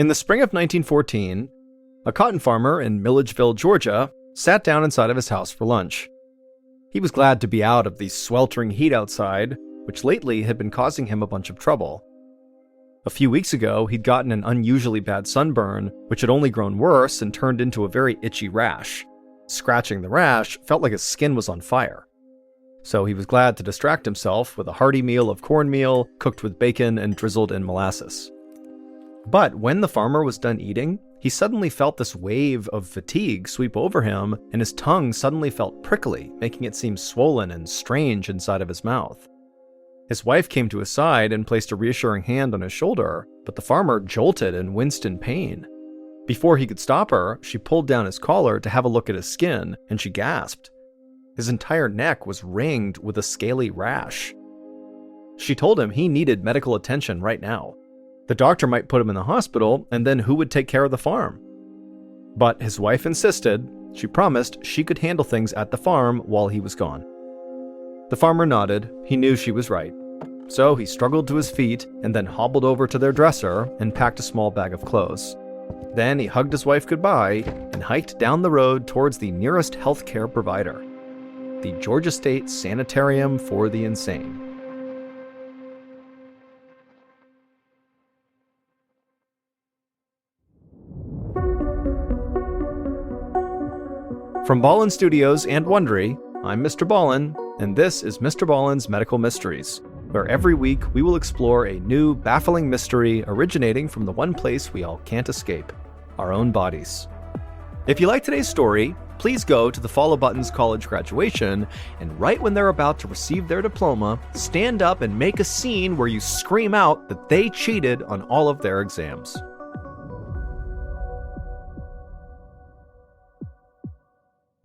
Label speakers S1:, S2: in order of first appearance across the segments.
S1: In the spring of 1914, a cotton farmer in Milledgeville, Georgia, sat down inside of his house for lunch. He was glad to be out of the sweltering heat outside, which lately had been causing him a bunch of trouble. A few weeks ago, he'd gotten an unusually bad sunburn, which had only grown worse and turned into a very itchy rash. Scratching the rash felt like his skin was on fire. So he was glad to distract himself with a hearty meal of cornmeal cooked with bacon and drizzled in molasses. But when the farmer was done eating, he suddenly felt this wave of fatigue sweep over him, and his tongue suddenly felt prickly, making it seem swollen and strange inside of his mouth. His wife came to his side and placed a reassuring hand on his shoulder, but the farmer jolted and winced in pain. Before he could stop her, she pulled down his collar to have a look at his skin, and she gasped. His entire neck was ringed with a scaly rash. She told him he needed medical attention right now. The doctor might put him in the hospital, and then who would take care of the farm? But his wife insisted. She promised she could handle things at the farm while he was gone. The farmer nodded. He knew she was right. So he struggled to his feet and then hobbled over to their dresser and packed a small bag of clothes. Then he hugged his wife goodbye and hiked down the road towards the nearest healthcare provider, the Georgia State Sanitarium for the Insane. From Ballen Studios and Wondery, I'm Mr. Ballen, and this is MrBallen's Medical Mysteries, where every week we will explore a new, baffling mystery originating from the one place we all can't escape, our own bodies. If you like today's story, please go to the Follow Button's college graduation, and right when they're about to receive their diploma, stand up and make a scene where you scream out that they cheated on all of their exams.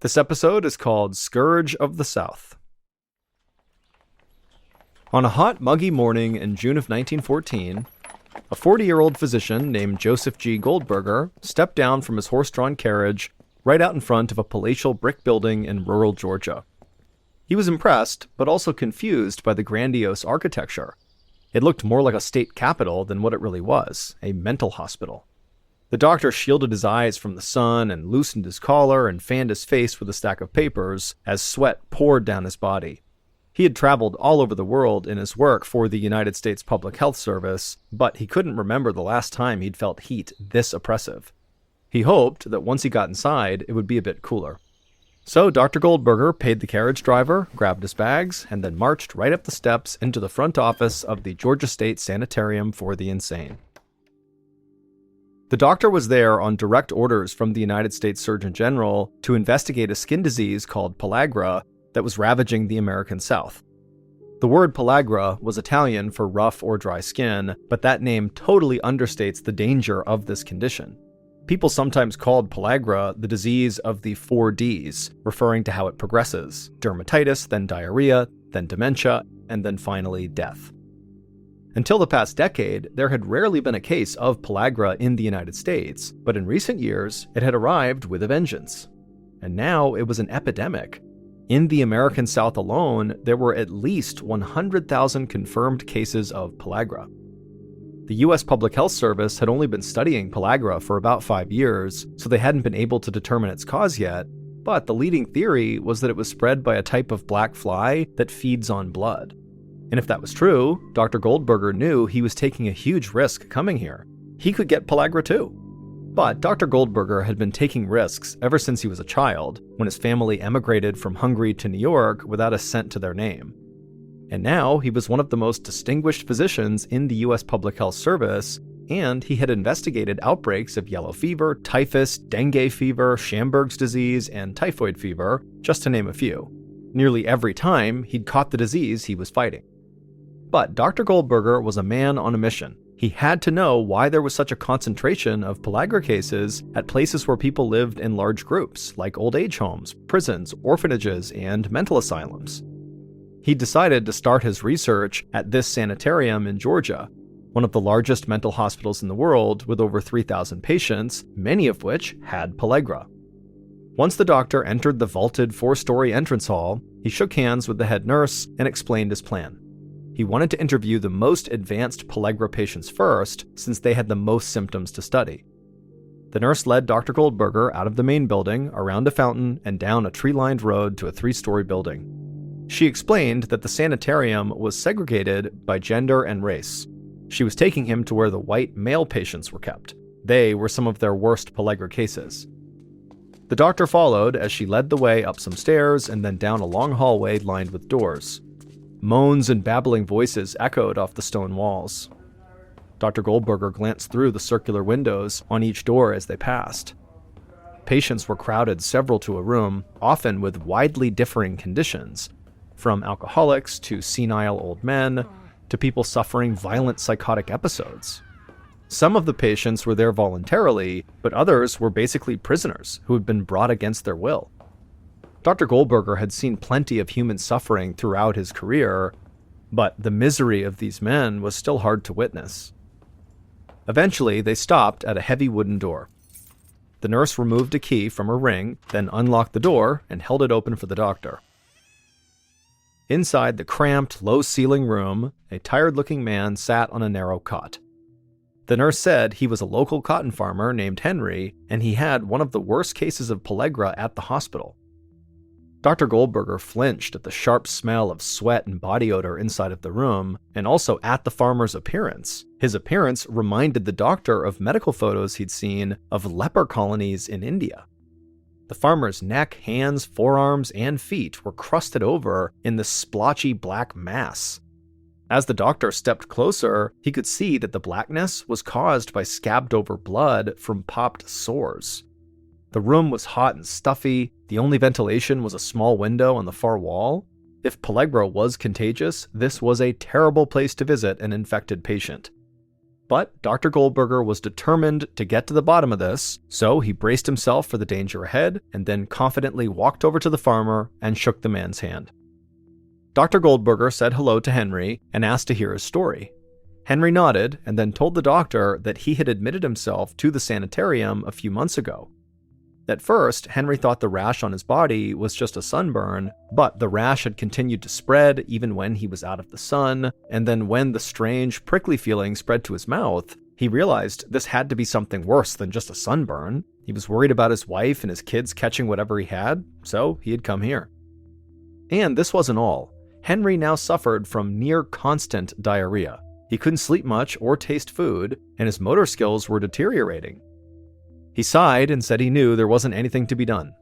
S1: This episode is called Scourge of the South. On a hot, muggy morning in June of 1914, a 40-year-old physician named Joseph G. Goldberger stepped down from his horse-drawn carriage right out in front of a palatial brick building in rural Georgia. He was impressed, but also confused by the grandiose architecture. It looked more like a state capitol than what it really was, a mental hospital. The doctor shielded his eyes from the sun and loosened his collar and fanned his face with a stack of papers as sweat poured down his body. He had traveled all over the world in his work for the United States Public Health Service, but he couldn't remember the last time he'd felt heat this oppressive. He hoped that once he got inside, it would be a bit cooler. So Dr. Goldberger paid the carriage driver, grabbed his bags, and then marched right up the steps into the front office of the Georgia State Sanitarium for the Insane. The doctor was there on direct orders from the United States Surgeon General to investigate a skin disease called pellagra that was ravaging the American South. The word pellagra was Italian for rough or dry skin, but that name totally understates the danger of this condition. People sometimes called pellagra the disease of the 4 Ds, referring to how it progresses: dermatitis, then diarrhea, then dementia, and then finally death. Until the past decade, there had rarely been a case of pellagra in the United States, but in recent years, it had arrived with a vengeance. And now it was an epidemic. In the American South alone, there were at least 100,000 confirmed cases of pellagra. The U.S. Public Health Service had only been studying pellagra for about 5 years, so they hadn't been able to determine its cause yet, but the leading theory was that it was spread by a type of black fly that feeds on blood. And if that was true, Dr. Goldberger knew he was taking a huge risk coming here. He could get pellagra too. But Dr. Goldberger had been taking risks ever since he was a child, when his family emigrated from Hungary to New York without a cent to their name. And now he was one of the most distinguished physicians in the U.S. Public Health Service, and he had investigated outbreaks of yellow fever, typhus, dengue fever, Schamberg's disease, and typhoid fever, just to name a few. Nearly every time, he'd caught the disease he was fighting. But Dr. Goldberger was a man on a mission. He had to know why there was such a concentration of pellagra cases at places where people lived in large groups, like old age homes, prisons, orphanages, and mental asylums. He decided to start his research at this sanitarium in Georgia, one of the largest mental hospitals in the world with over 3,000 patients, many of which had pellagra. Once the doctor entered the vaulted 4-story entrance hall, he shook hands with the head nurse and explained his plan. He wanted to interview the most advanced pellagra patients first, since they had the most symptoms to study. The nurse led Dr. Goldberger out of the main building, around a fountain, and down a tree-lined road to a 3-story building. She explained that the sanitarium was segregated by gender and race. She was taking him to where the white male patients were kept. They were some of their worst pellagra cases. The doctor followed as she led the way up some stairs and then down a long hallway lined with doors. Moans and babbling voices echoed off the stone walls. Dr. Goldberger glanced through the circular windows on each door as they passed. Patients were crowded several to a room, often with widely differing conditions, from alcoholics to senile old men to people suffering violent psychotic episodes. Some of the patients were there voluntarily, but others were basically prisoners who had been brought against their will. Dr. Goldberger had seen plenty of human suffering throughout his career, but the misery of these men was still hard to witness. Eventually, they stopped at a heavy wooden door. The nurse removed a key from her ring, then unlocked the door and held it open for the doctor. Inside the cramped, low-ceiling room, a tired-looking man sat on a narrow cot. The nurse said he was a local cotton farmer named Henry, and he had one of the worst cases of pellagra at the hospital. Dr. Goldberger flinched at the sharp smell of sweat and body odor inside of the room, and also at the farmer's appearance. His appearance reminded the doctor of medical photos he'd seen of leper colonies in India. The farmer's neck, hands, forearms, and feet were crusted over in this splotchy black mass. As the doctor stepped closer, he could see that the blackness was caused by scabbed-over blood from popped sores. The room was hot and stuffy. The only ventilation was a small window on the far wall. If pellagra was contagious, this was a terrible place to visit an infected patient. But Dr. Goldberger was determined to get to the bottom of this, so he braced himself for the danger ahead and then confidently walked over to the farmer and shook the man's hand. Dr. Goldberger said hello to Henry and asked to hear his story. Henry nodded and then told the doctor that he had admitted himself to the sanitarium a few months ago. At first, Henry thought the rash on his body was just a sunburn, but the rash had continued to spread even when he was out of the sun, and then when the strange, prickly feeling spread to his mouth, he realized this had to be something worse than just a sunburn. He was worried about his wife and his kids catching whatever he had, so he had come here. And this wasn't all. Henry now suffered from near-constant diarrhea. He couldn't sleep much or taste food, and his motor skills were deteriorating. He sighed and said he knew there wasn't anything to be done.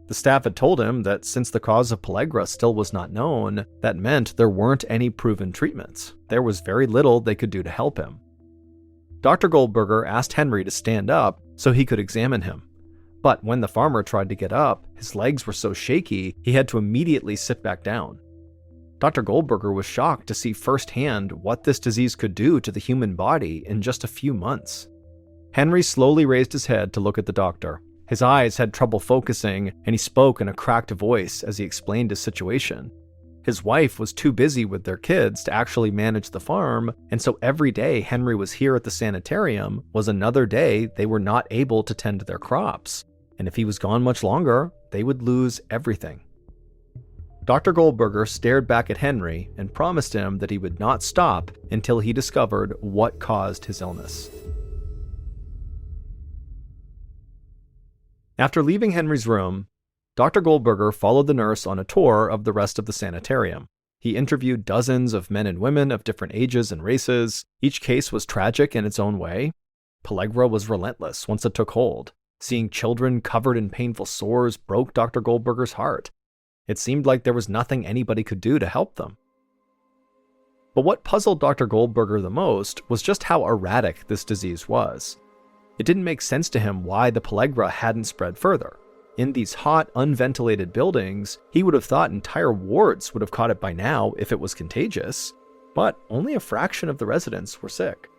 S1: The staff had told him that since the cause of pellagra still was not known, that meant there weren't any proven treatments. There was very little they could do to help him. Dr. Goldberger asked Henry to stand up so he could examine him. But when the farmer tried to get up, his legs were so shaky he had to immediately sit back down. Dr. Goldberger was shocked to see firsthand what this disease could do to the human body in just a few months. Henry slowly raised his head to look at the doctor. His eyes had trouble focusing, and he spoke in a cracked voice as he explained his situation. His wife was too busy with their kids to actually manage the farm, and so every day Henry was here at the sanitarium was another day they were not able to tend to their crops. And if he was gone much longer, they would lose everything. Dr. Goldberger stared back at Henry and promised him that he would not stop until he discovered what caused his illness. After leaving Henry's room, Dr. Goldberger followed the nurse on a tour of the rest of the sanitarium. He interviewed dozens of men and women of different ages and races. Each case was tragic in its own way. Pellagra was relentless once it took hold. Seeing children covered in painful sores broke Dr. Goldberger's heart. It seemed like there was nothing anybody could do to help them. But what puzzled Dr. Goldberger the most was just how erratic this disease was. It didn't make sense to him why the pellagra hadn't spread further. In these hot, unventilated buildings, he would have thought entire wards would have caught it by now if it was contagious, but only a fraction of the residents were sick.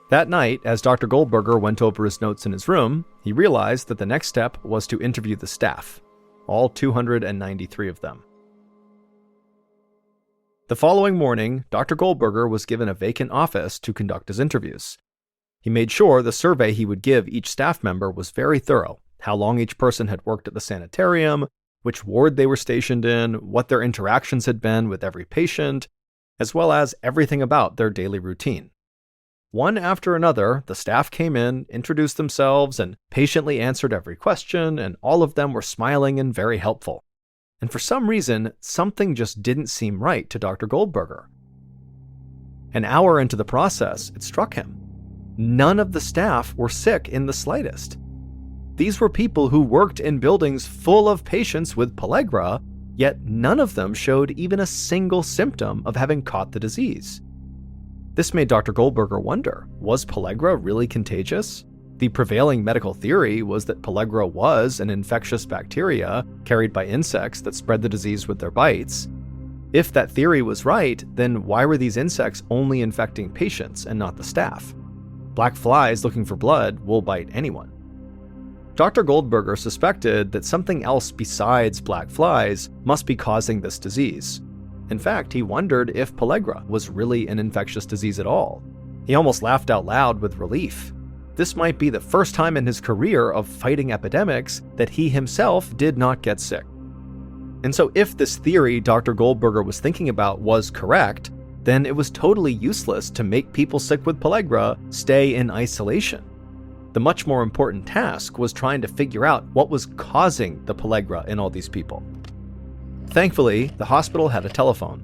S1: That night, as Dr. Goldberger went over his notes in his room, he realized that the next step was to interview the staff, all 293 of them. The following morning, Dr. Goldberger was given a vacant office to conduct his interviews. He made sure the survey he would give each staff member was very thorough: how long each person had worked at the sanitarium, which ward they were stationed in, what their interactions had been with every patient, as well as everything about their daily routine. One after another, the staff came in, introduced themselves, and patiently answered every question, and all of them were smiling and very helpful. And for some reason, something just didn't seem right to Dr. Goldberger. An hour into the process, it struck him. None of the staff were sick in the slightest. These were people who worked in buildings full of patients with pellagra, yet none of them showed even a single symptom of having caught the disease. This made Dr. Goldberger wonder, was pellagra really contagious? The prevailing medical theory was that pellagra was an infectious bacteria carried by insects that spread the disease with their bites. If that theory was right, then why were these insects only infecting patients and not the staff? Black flies looking for blood will bite anyone. Dr. Goldberger suspected that something else besides black flies must be causing this disease. In fact, he wondered if pellagra was really an infectious disease at all. He almost laughed out loud with relief. This might be the first time in his career of fighting epidemics that he himself did not get sick. And so if this theory Dr. Goldberger was thinking about was correct, then it was totally useless to make people sick with pellagra stay in isolation. The much more important task was trying to figure out what was causing the pellagra in all these people. Thankfully, the hospital had a telephone.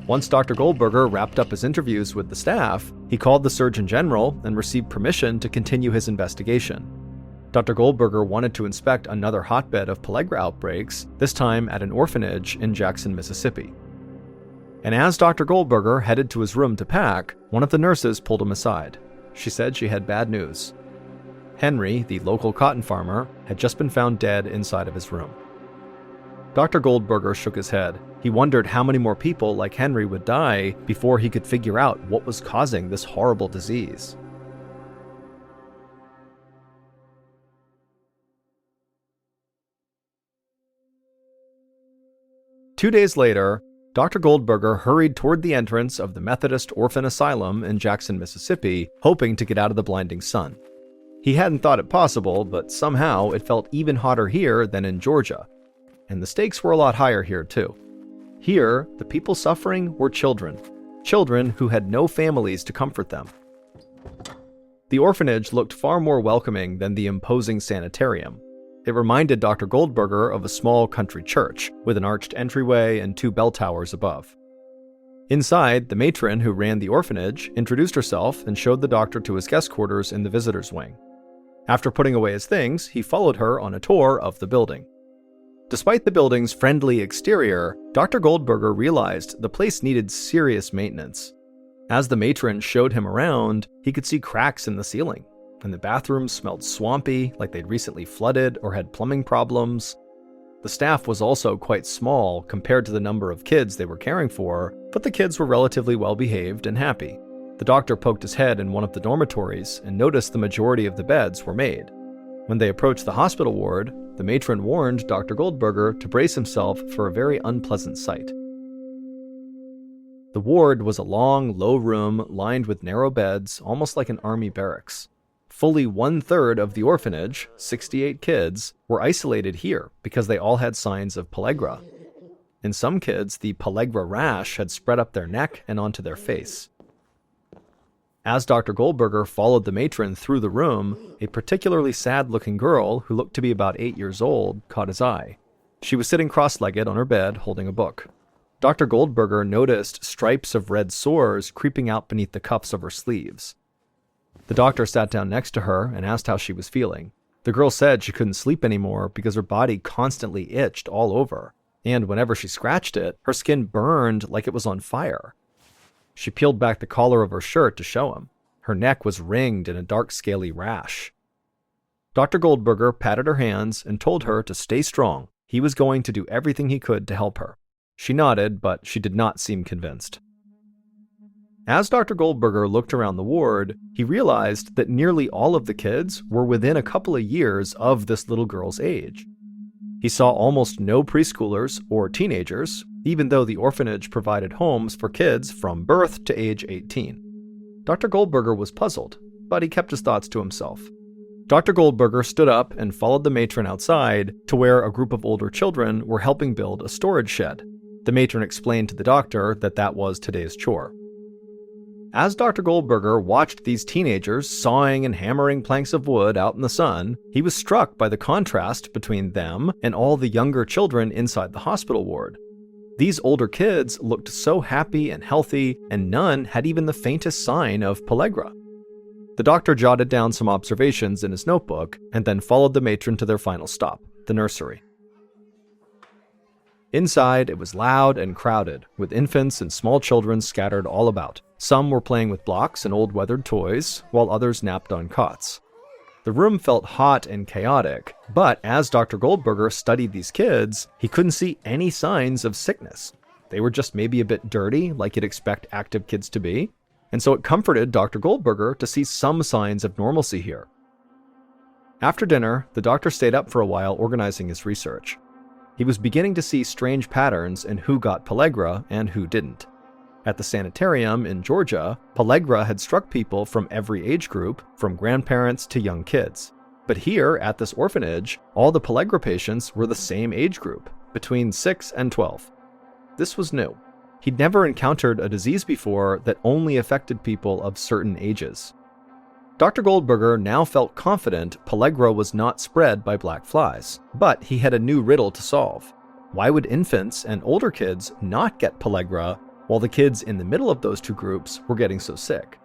S1: Once Dr. Goldberger wrapped up his interviews with the staff, he called the Surgeon General and received permission to continue his investigation. Dr. Goldberger wanted to inspect another hotbed of pellagra outbreaks, this time at an orphanage in Jackson, Mississippi. And as Dr. Goldberger headed to his room to pack, one of the nurses pulled him aside. She said she had bad news. Henry, the local cotton farmer, had just been found dead inside of his room. Dr. Goldberger shook his head. He wondered how many more people like Henry would die before he could figure out what was causing this horrible disease. Two days later, Dr. Goldberger hurried toward the entrance of the Methodist Orphan Asylum in Jackson, Mississippi, hoping to get out of the blinding sun. He hadn't thought it possible, but somehow it felt even hotter here than in Georgia. And the stakes were a lot higher here, too. Here, the people suffering were children. Children who had no families to comfort them. The orphanage looked far more welcoming than the imposing sanitarium. It reminded Dr. Goldberger of a small country church, with an arched entryway and 2 bell towers above. Inside, the matron who ran the orphanage introduced herself and showed the doctor to his guest quarters in the visitors' wing. After putting away his things, he followed her on a tour of the building. Despite the building's friendly exterior, Dr. Goldberger realized the place needed serious maintenance. As the matron showed him around, he could see cracks in the ceiling, and the bathrooms smelled swampy, like they'd recently flooded or had plumbing problems. The staff was also quite small compared to the number of kids they were caring for, but the kids were relatively well behaved and happy. The doctor poked his head in one of the dormitories and noticed the majority of the beds were made. When they approached the hospital ward, the matron warned Dr. Goldberger to brace himself for a very unpleasant sight. The ward was a long, low room lined with narrow beds, almost like an army barracks. Fully 1/3 of the orphanage, 68 kids, were isolated here because they all had signs of pellagra. In some kids, the pellagra rash had spread up their neck and onto their face. As Dr. Goldberger followed the matron through the room, a particularly sad-looking girl who looked to be about 8 years old caught his eye. She was sitting cross-legged on her bed holding a book. Dr. Goldberger noticed stripes of red sores creeping out beneath the cuffs of her sleeves. The doctor sat down next to her and asked how she was feeling. The girl said she couldn't sleep anymore because her body constantly itched all over, and whenever she scratched it, her skin burned like it was on fire. She peeled back the collar of her shirt to show him. Her neck was ringed in a dark, scaly rash. Dr. Goldberger patted her hands and told her to stay strong. He was going to do everything he could to help her. She nodded, but she did not seem convinced. As Dr. Goldberger looked around the ward, he realized that nearly all of the kids were within a couple of years of this little girl's age. He saw almost no preschoolers or teenagers, even though the orphanage provided homes for kids from birth to age 18. Dr. Goldberger was puzzled, but he kept his thoughts to himself. Dr. Goldberger stood up and followed the matron outside to where a group of older children were helping build a storage shed. The matron explained to the doctor that that was today's chore. As Dr. Goldberger watched these teenagers sawing and hammering planks of wood out in the sun, he was struck by the contrast between them and all the younger children inside the hospital ward. These older kids looked so happy and healthy, and none had even the faintest sign of pellagra. The doctor jotted down some observations in his notebook and then followed the matron to their final stop, the nursery. Inside, it was loud and crowded, with infants and small children scattered all about. Some were playing with blocks and old weathered toys, while others napped on cots. The room felt hot and chaotic, but as Dr. Goldberger studied these kids, he couldn't see any signs of sickness. They were just maybe a bit dirty, like you'd expect active kids to be, and so it comforted Dr. Goldberger to see some signs of normalcy here. After dinner, the doctor stayed up for a while organizing his research. He was beginning to see strange patterns in who got pellagra and who didn't. At the sanitarium in Georgia, pellagra had struck people from every age group, from grandparents to young kids. But here, at this orphanage, all the pellagra patients were the same age group, between 6 and 12. This was new. He'd never encountered a disease before that only affected people of certain ages. Dr. Goldberger now felt confident pellagra was not spread by black flies, but he had a new riddle to solve. Why would infants and older kids not get pellagra while the kids in the middle of those two groups were getting so sick?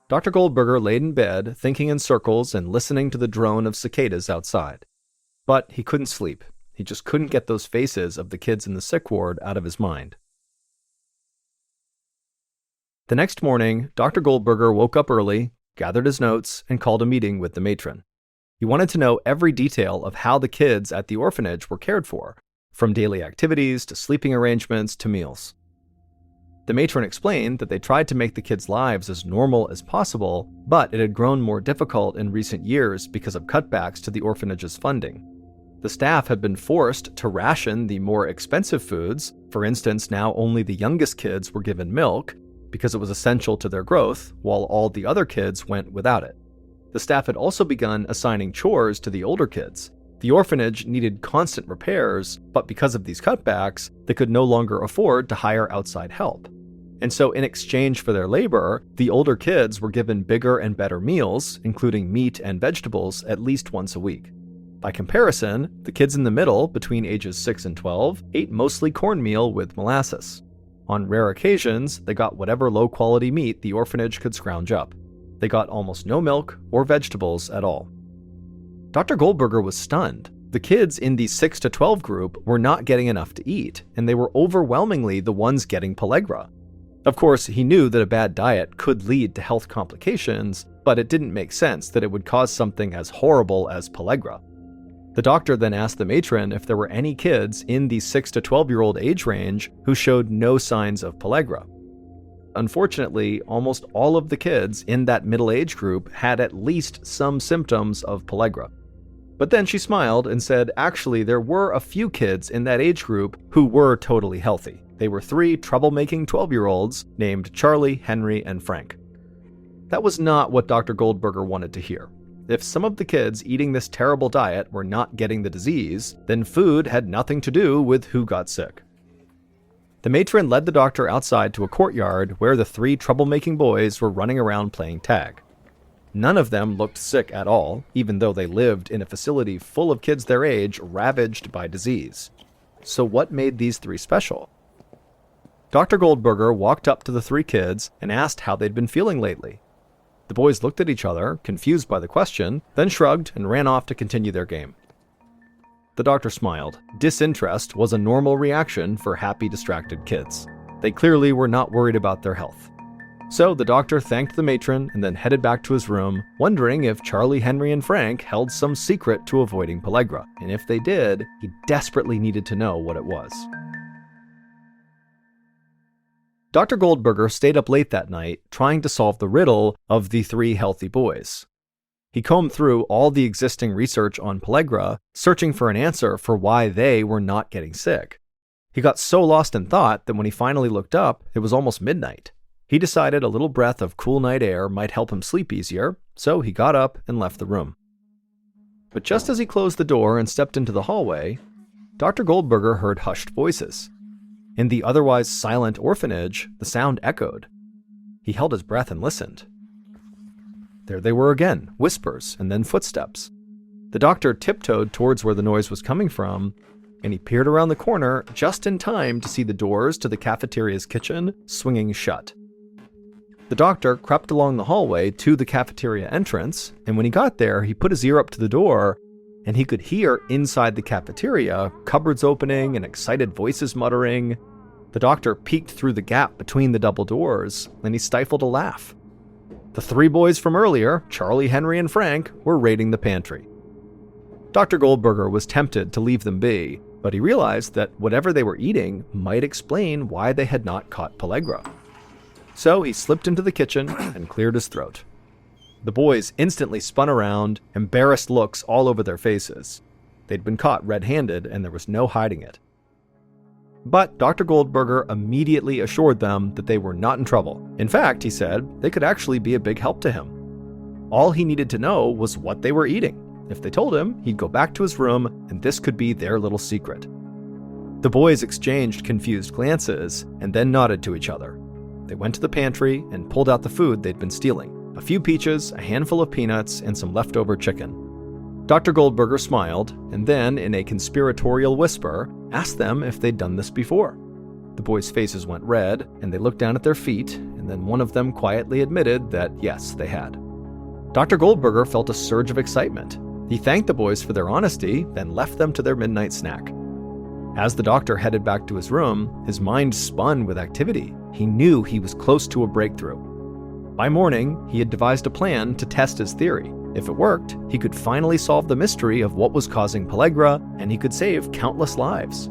S1: Dr. Goldberger laid in bed, thinking in circles and listening to the drone of cicadas outside. But he couldn't sleep. He just couldn't get those faces of the kids in the sick ward out of his mind. The next morning, Dr. Goldberger woke up early, gathered his notes, and called a meeting with the matron. He wanted to know every detail of how the kids at the orphanage were cared for, from daily activities to sleeping arrangements to meals. The matron explained that they tried to make the kids' lives as normal as possible, but it had grown more difficult in recent years because of cutbacks to the orphanage's funding. The staff had been forced to ration the more expensive foods. For instance, now only the youngest kids were given milk, because it was essential to their growth, while all the other kids went without it. The staff had also begun assigning chores to the older kids. The orphanage needed constant repairs, but because of these cutbacks, they could no longer afford to hire outside help. And so in exchange for their labor, the older kids were given bigger and better meals, including meat and vegetables, at least once a week. By comparison, the kids in the middle, between ages 6 and 12, ate mostly cornmeal with molasses. On rare occasions, they got whatever low-quality meat the orphanage could scrounge up. They got almost no milk or vegetables at all. Dr. Goldberger was stunned. The kids in the 6 to 12 group were not getting enough to eat, and they were overwhelmingly the ones getting pellagra. Of course, he knew that a bad diet could lead to health complications, but it didn't make sense that it would cause something as horrible as pellagra. The doctor then asked the matron if there were any kids in the 6 to 12-year-old age range who showed no signs of pellagra. Unfortunately, almost all of the kids in that middle age group had at least some symptoms of pellagra. But then she smiled and said actually there were a few kids in that age group who were totally healthy. They were 3 troublemaking 12-year-olds named Charlie, Henry, and Frank. That was not what Dr. Goldberger wanted to hear. If some of the kids eating this terrible diet were not getting the disease, then food had nothing to do with who got sick. The matron led the doctor outside to a courtyard where the 3 troublemaking boys were running around playing tag. None of them looked sick at all, even though they lived in a facility full of kids their age ravaged by disease. So what made these 3 special? Dr. Goldberger walked up to the 3 kids and asked how they'd been feeling lately. The boys looked at each other, confused by the question, then shrugged and ran off to continue their game. The doctor smiled. Disinterest was a normal reaction for happy, distracted kids. They clearly were not worried about their health. So the doctor thanked the matron and then headed back to his room, wondering if Charlie, Henry, and Frank held some secret to avoiding pellagra. And if they did, he desperately needed to know what it was. Dr. Goldberger stayed up late that night trying to solve the riddle of the 3 healthy boys. He combed through all the existing research on pellagra, searching for an answer for why they were not getting sick. He got so lost in thought that when he finally looked up, it was almost midnight. He decided a little breath of cool night air might help him sleep easier, so he got up and left the room. But just as he closed the door and stepped into the hallway, Dr. Goldberger heard hushed voices. In the otherwise silent orphanage, the sound echoed. He held his breath and listened. There they were again, whispers and then footsteps. The doctor tiptoed towards where the noise was coming from, and he peered around the corner just in time to see the doors to the cafeteria's kitchen swinging shut. The doctor crept along the hallway to the cafeteria entrance, and when he got there, he put his ear up to the door, and he could hear inside the cafeteria cupboards opening and excited voices muttering. The doctor peeked through the gap between the double doors, and he stifled a laugh. The three boys from earlier, Charlie, Henry, and Frank, were raiding the pantry. Dr. Goldberger was tempted to leave them be, but he realized that whatever they were eating might explain why they had not caught Pellagra. So he slipped into the kitchen and cleared his throat. The boys instantly spun around, embarrassed looks all over their faces. They'd been caught red-handed, and there was no hiding it. But Dr. Goldberger immediately assured them that they were not in trouble. In fact, he said, they could actually be a big help to him. All he needed to know was what they were eating. If they told him, he'd go back to his room, and this could be their little secret. The boys exchanged confused glances, and then nodded to each other. They went to the pantry and pulled out the food they'd been stealing. A few peaches, a handful of peanuts, and some leftover chicken. Dr. Goldberger smiled, and then, in a conspiratorial whisper, asked them if they'd done this before. The boys' faces went red, and they looked down at their feet, and then one of them quietly admitted that yes, they had. Dr. Goldberger felt a surge of excitement. He thanked the boys for their honesty, then left them to their midnight snack. As the doctor headed back to his room, his mind spun with activity. He knew he was close to a breakthrough. By morning, he had devised a plan to test his theory. If it worked, he could finally solve the mystery of what was causing Pellagra, and he could save countless lives.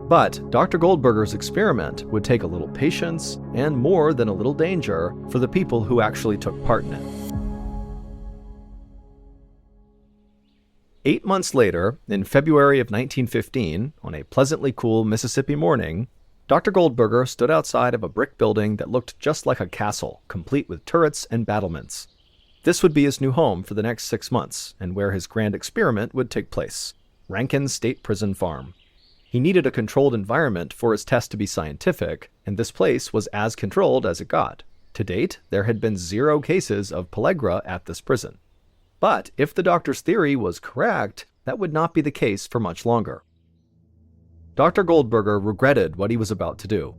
S1: But Dr. Goldberger's experiment would take a little patience and more than a little danger for the people who actually took part in it. 8 months later, in February of 1915, on a pleasantly cool Mississippi morning, Dr. Goldberger stood outside of a brick building that looked just like a castle, complete with turrets and battlements. This would be his new home for the next 6 months, and where his grand experiment would take place, Rankin State Prison Farm. He needed a controlled environment for his test to be scientific, and this place was as controlled as it got. To date, there had been 0 cases of Pellagra at this prison. But if the doctor's theory was correct, that would not be the case for much longer. Dr. Goldberger regretted what he was about to do.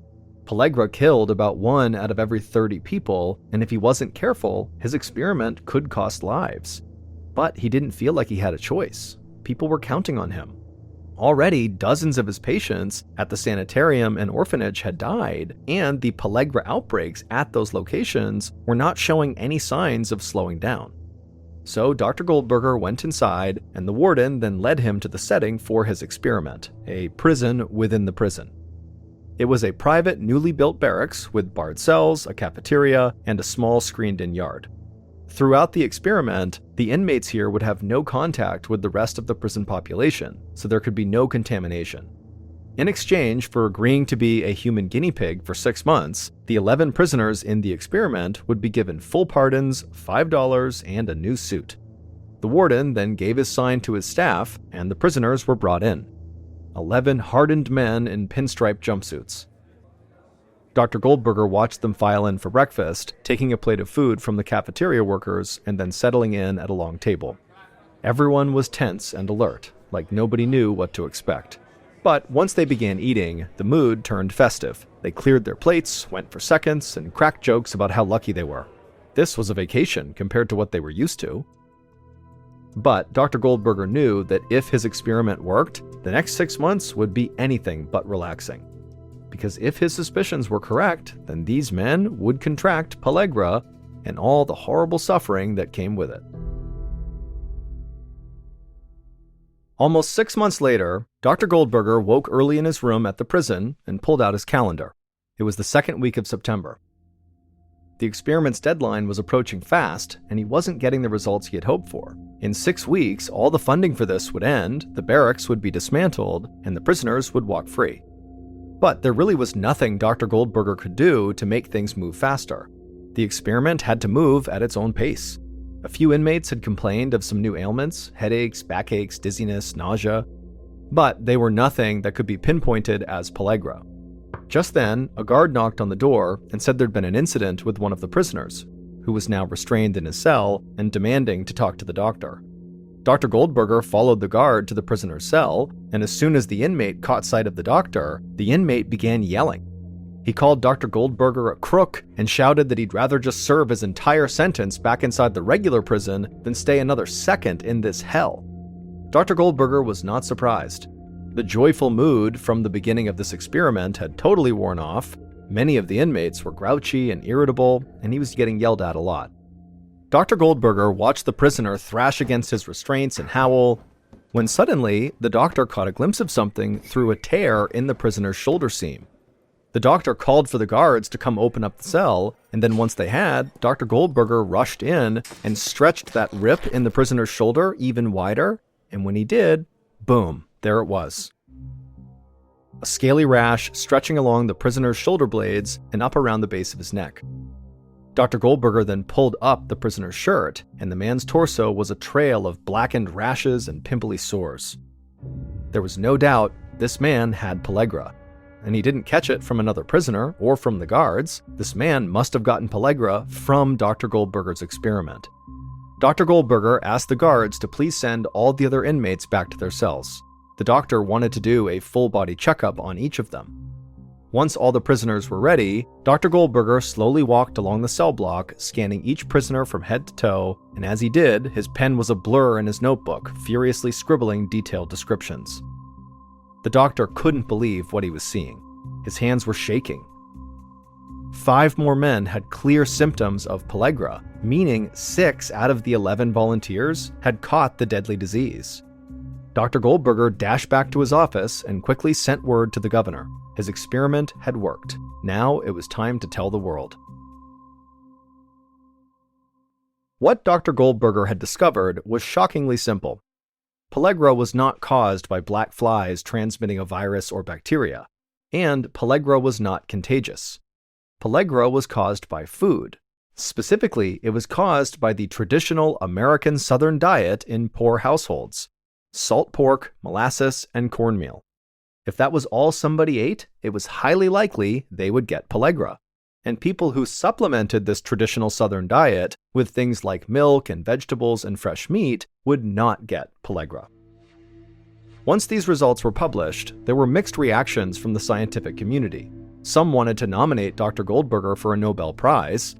S1: Pellagra killed about 1 out of every 30 people, and if he wasn't careful, his experiment could cost lives. But he didn't feel like he had a choice. People were counting on him. Already, dozens of his patients at the sanitarium and orphanage had died, and the Pellagra outbreaks at those locations were not showing any signs of slowing down. So Dr. Goldberger went inside, and the warden then led him to the setting for his experiment, a prison within the prison. It was a private, newly built barracks with barred cells, a cafeteria, and a small screened-in yard. Throughout the experiment, the inmates here would have no contact with the rest of the prison population, so there could be no contamination. In exchange for agreeing to be a human guinea pig for 6 months, the 11 prisoners in the experiment would be given full pardons, $5, and a new suit. The warden then gave his sign to his staff, and the prisoners were brought in. 11 hardened men in pinstripe jumpsuits. Dr. Goldberger watched them file in for breakfast, taking a plate of food from the cafeteria workers and then settling in at a long table. Everyone was tense and alert, like nobody knew what to expect. But once they began eating, the mood turned festive. They cleared their plates, went for seconds, and cracked jokes about how lucky they were. This was a vacation compared to what they were used to. But Dr. Goldberger knew that if his experiment worked, the next 6 months would be anything but relaxing. Because if his suspicions were correct, then these men would contract Pellagra and all the horrible suffering that came with it. Almost 6 months later, Dr. Goldberger woke early in his room at the prison and pulled out his calendar. It was the 2nd week of September. The experiment's deadline was approaching fast, and he wasn't getting the results he had hoped for. In 6 weeks, all the funding for this would end, the barracks would be dismantled, and the prisoners would walk free. But there really was nothing Dr. Goldberger could do to make things move faster. The experiment had to move at its own pace. A few inmates had complained of some new ailments, headaches, backaches, dizziness, nausea. but they were nothing that could be pinpointed as pellagra. Just then, a guard knocked on the door and said there'd been an incident with one of the prisoners, who was now restrained in his cell and demanding to talk to the doctor. Dr. Goldberger followed the guard to the prisoner's cell, and as soon as the inmate caught sight of the doctor, the inmate began yelling. He called Dr. Goldberger a crook and shouted that he'd rather just serve his entire sentence back inside the regular prison than stay another second in this hell. Dr. Goldberger was not surprised. The joyful mood from the beginning of this experiment had totally worn off. Many of the inmates were grouchy and irritable, and he was getting yelled at a lot. Dr. Goldberger watched the prisoner thrash against his restraints and howl, when suddenly the doctor caught a glimpse of something through a tear in the prisoner's shoulder seam. The doctor called for the guards to come open up the cell, and then once they had, Dr. Goldberger rushed in and stretched that rip in the prisoner's shoulder even wider, and when he did, boom, there it was. A scaly rash stretching along the prisoner's shoulder blades and up around the base of his neck. Dr. Goldberger then pulled up the prisoner's shirt, and the man's torso was a trail of blackened rashes and pimply sores. There was no doubt this man had pellagra, and he didn't catch it from another prisoner or from the guards. This man must have gotten pellagra from Dr. Goldberger's experiment. Dr. Goldberger asked the guards to please send all the other inmates back to their cells. The doctor wanted to do a full-body checkup on each of them. Once all the prisoners were ready, Dr. Goldberger slowly walked along the cell block, scanning each prisoner from head to toe, and as he did, his pen was a blur in his notebook, furiously scribbling detailed descriptions. The doctor couldn't believe what he was seeing. His hands were shaking. 5 more men had clear symptoms of pellagra, meaning 6 out of the 11 volunteers had caught the deadly disease. Dr. Goldberger dashed back to his office and quickly sent word to the governor. His experiment had worked. Now it was time to tell the world. What Dr. Goldberger had discovered was shockingly simple. Pellagra was not caused by black flies transmitting a virus or bacteria, and pellagra was not contagious. Pellagra was caused by food. Specifically, it was caused by the traditional American Southern diet in poor households: salt pork, molasses, and cornmeal. If that was all somebody ate, it was highly likely they would get pellagra. And people who supplemented this traditional Southern diet with things like milk and vegetables and fresh meat would not get pellagra. Once these results were published, there were mixed reactions from the scientific community. Some wanted to nominate Dr. Goldberger for a Nobel Prize,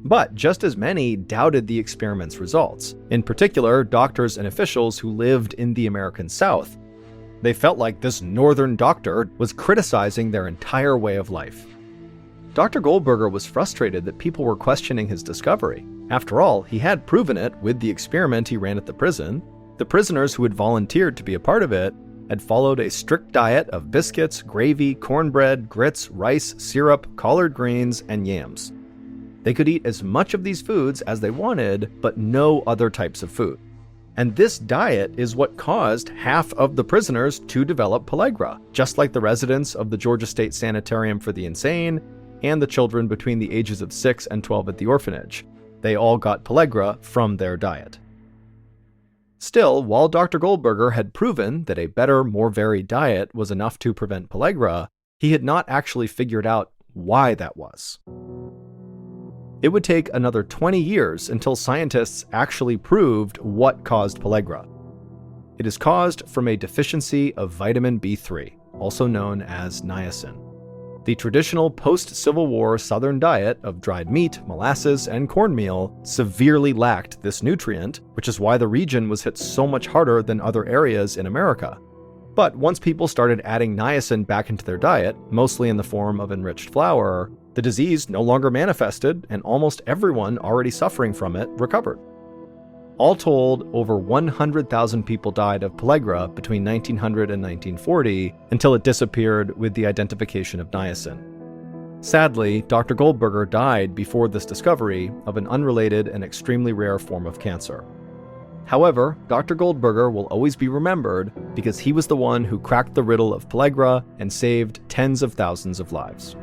S1: but just as many doubted the experiment's results, in particular doctors and officials who lived in the American South. They felt like this northern doctor was criticizing their entire way of life. Dr. Goldberger was frustrated that people were questioning his discovery. After all, he had proven it with the experiment he ran at the prison. The prisoners who had volunteered to be a part of it had followed a strict diet of biscuits, gravy, cornbread, grits, rice, syrup, collard greens, and yams. They could eat as much of these foods as they wanted, but no other types of food. And this diet is what caused half of the prisoners to develop pellagra, just like the residents of the Georgia State Sanitarium for the Insane and the children between the ages of 6 and 12 at the orphanage. They all got pellagra from their diet. Still, while Dr. Goldberger had proven that a better, more varied diet was enough to prevent pellagra, he had not actually figured out why that was. It would take another 20 years until scientists actually proved what caused pellagra. It is caused from a deficiency of vitamin B3, also known as niacin. The traditional post-Civil War Southern diet of dried meat, molasses, and cornmeal severely lacked this nutrient, which is why the region was hit so much harder than other areas in America. But once people started adding niacin back into their diet, mostly in the form of enriched flour, the disease no longer manifested, and almost everyone already suffering from it recovered. All told, over 100,000 people died of pellagra between 1900 and 1940 until it disappeared with the identification of niacin. Sadly, Dr. Goldberger died before this discovery of an unrelated and extremely rare form of cancer. However, Dr. Goldberger will always be remembered because he was the one who cracked the riddle of pellagra and saved tens of thousands of lives.